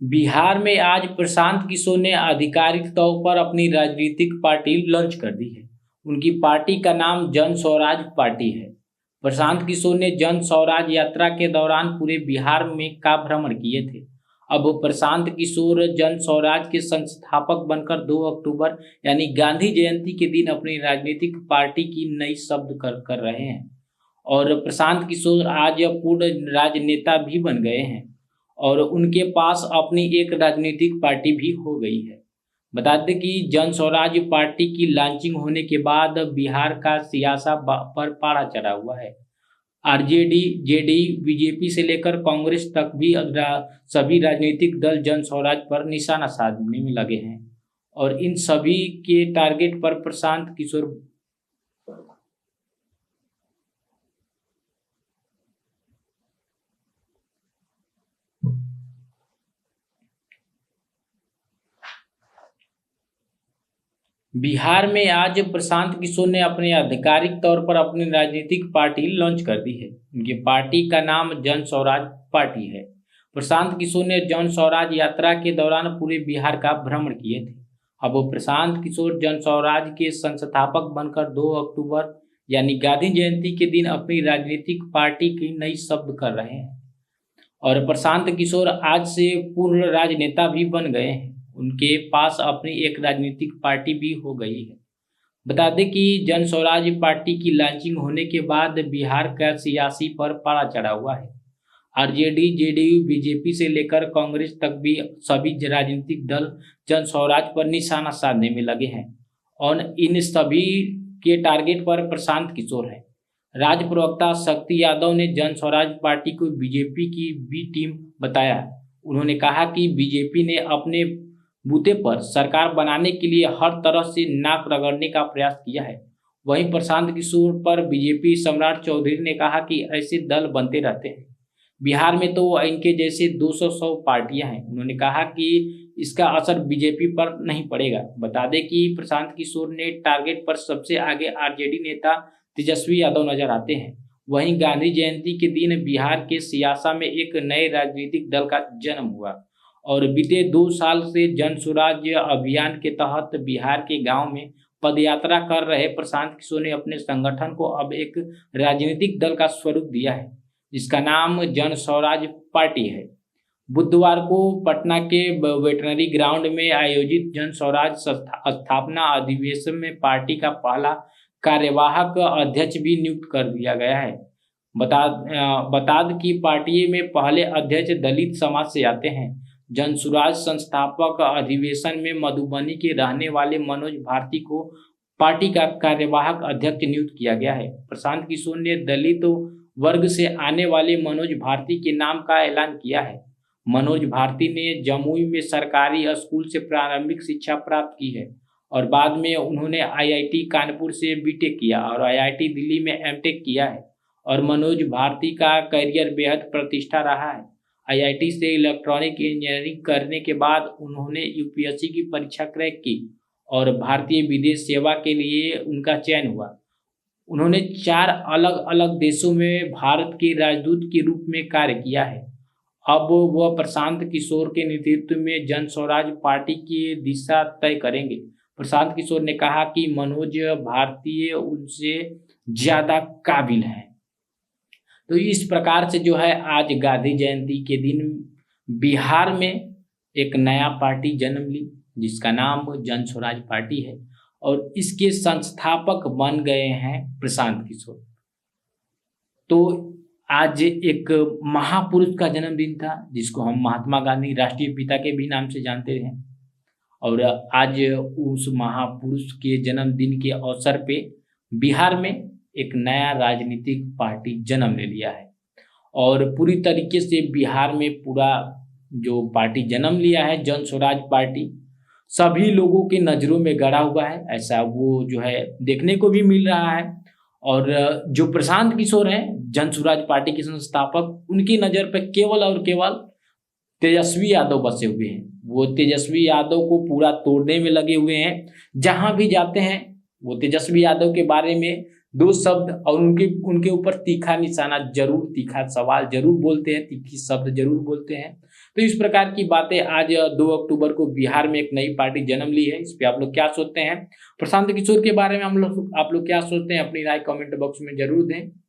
बिहार में आज प्रशांत किशोर ने आधिकारिक तौर पर अपनी राजनीतिक पार्टी लॉन्च कर दी है। उनकी पार्टी का नाम जन स्वराज पार्टी है। प्रशांत किशोर ने जन स्वराज यात्रा के दौरान पूरे बिहार में का भ्रमण किए थे। अब प्रशांत किशोर जन स्वराज के संस्थापक बनकर 2 अक्टूबर यानी गांधी जयंती के दिन अपनी राजनीतिक पार्टी की नई शब्द कर रहे हैं। और प्रशांत किशोर आज पूर्ण राजनेता भी बन गए हैं और उनके पास अपनी एक राजनीतिक पार्टी भी हो गई है। बता दें कि जन स्वराज पार्टी की लॉन्चिंग होने के बाद बिहार का सियासत पर पारा चढ़ा हुआ है। आरजेडी, जेडीयू, बीजेपी से लेकर कांग्रेस तक भी सभी राजनीतिक दल जन स्वराज पर निशाना साधने में लगे हैं और इन सभी के टारगेट पर प्रशांत किशोर बिहार में आज प्रशांत किशोर ने अपने आधिकारिक तौर पर अपनी राजनीतिक पार्टी लॉन्च कर दी है। उनकी पार्टी का नाम जन स्वराज पार्टी है। प्रशांत किशोर ने जन स्वराज यात्रा के दौरान पूरे बिहार का भ्रमण किए थे। अब वो प्रशांत किशोर जन स्वराज के संस्थापक बनकर 2 अक्टूबर यानी गांधी जयंती के दिन अपनी राजनीतिक पार्टी की नई शब्द कर रहे हैं और प्रशांत किशोर आज से पूर्ण राजनेता भी बन गए हैं। उनके पास अपनी एक राजनीतिक पार्टी भी हो गई है। बता दें कि जन स्वराज पार्टी की लॉन्चिंग होने के बाद बिहार का सियासी पर पारा चढ़ा हुआ है। आरजेडी, जेडीयू, बीजेपी से लेकर कांग्रेस तक भी सभी राजनीतिक दल जन स्वराज पर निशाना साधने में लगे हैं और इन सभी के टारगेट पर प्रशांत किशोर है। राज्य प्रवक्ता शक्ति यादव ने जन स्वराज पार्टी को बीजेपी की बी टीम बताया। उन्होंने कहा कि बीजेपी ने अपने बूते पर सरकार बनाने के लिए हर तरह से नाक रगड़ने का प्रयास किया है। वहीं प्रशांत किशोर पर बीजेपी सम्राट चौधरी ने कहा कि ऐसे दल बनते रहते हैं। बिहार में तो इनके जैसे 200 पार्टियां हैं। उन्होंने कहा कि इसका असर बीजेपी पर नहीं पड़ेगा। बता दें कि प्रशांत किशोर ने टारगेट पर सबसे आगे आरजेडी नेता तेजस्वी यादव नजर आते हैं। वहीं गांधी जयंती के दिन बिहार के सियासत में एक नए राजनीतिक दल का जन्म हुआ और बीते 2 साल से जन स्वराज अभियान के तहत बिहार के गांव में पदयात्रा कर रहे प्रशांत किशोर ने अपने संगठन को अब एक राजनीतिक दल का स्वरूप दिया है, जिसका नाम जन स्वराज पार्टी है। बुधवार को पटना के वेटनरी ग्राउंड में आयोजित जन स्वराज स्थापना अधिवेशन में पार्टी का पहला कार्यवाहक अध्यक्ष भी नियुक्त कर दिया गया है। बता दें कि पार्टी में पहले अध्यक्ष दलित समाज से आते हैं। जन स्वराज संस्थापक अधिवेशन में मधुबनी के रहने वाले मनोज भारती को पार्टी का कार्यवाहक अध्यक्ष नियुक्त किया गया है। प्रशांत किशोर ने दलित वर्ग से आने वाले मनोज भारती के नाम का ऐलान किया है। मनोज भारती ने जमुई में सरकारी स्कूल से प्रारंभिक शिक्षा प्राप्त की है और बाद में उन्होंने आईआईटी कानपुर से बीटेक किया और आईआईटी दिल्ली में एमटेक किया है और मनोज भारती का करियर बेहद प्रतिष्ठा रहा है। आईआईटी से इलेक्ट्रॉनिक इंजीनियरिंग करने के बाद उन्होंने यूपीएससी की परीक्षा क्रैक की और भारतीय विदेश सेवा के लिए उनका चयन हुआ। उन्होंने 4 अलग अलग देशों में भारत के राजदूत के रूप में कार्य किया है। अब वह प्रशांत किशोर के नेतृत्व में जन स्वराज पार्टी की दिशा तय करेंगे। प्रशांत किशोर ने कहा कि मनोज भारतीय उनसे ज्यादा काबिल है। तो इस प्रकार से जो है आज गांधी जयंती के दिन बिहार में एक नया पार्टी जन्म ली, जिसका नाम जन स्वराज पार्टी है और इसके संस्थापक बन गए हैं प्रशांत किशोर। तो आज एक महापुरुष का जन्मदिन था, जिसको हम महात्मा गांधी राष्ट्रीय पिता के भी नाम से जानते हैं और आज उस महापुरुष के जन्मदिन के अवसर पे बिहार में एक नया राजनीतिक पार्टी जन्म ले लिया है और पूरी तरीके से बिहार में पूरा जो पार्टी जन्म लिया है जन स्वराज पार्टी सभी लोगों की नज़रों में गड़ा हुआ है, ऐसा वो जो है देखने को भी मिल रहा है। और जो प्रशांत किशोर हैं जन स्वराज पार्टी के संस्थापक, उनकी नज़र पर केवल और केवल तेजस्वी यादव बसे हुए हैं। वो तेजस्वी यादव को पूरा तोड़ने में लगे हुए हैं। जहां भी जाते हैं वो तेजस्वी यादव के बारे में 2 शब्द और उनके ऊपर तीखा निशाना जरूर, तीखा सवाल जरूर बोलते हैं, तीखी शब्द जरूर बोलते हैं। तो इस प्रकार की बातें आज 2 अक्टूबर को बिहार में एक नई पार्टी जन्म ली है। इस पे आप लोग क्या सोचते हैं? प्रशांत किशोर के बारे में आप लोग क्या सोचते हैं? अपनी राय कमेंट बॉक्स में जरूर दें।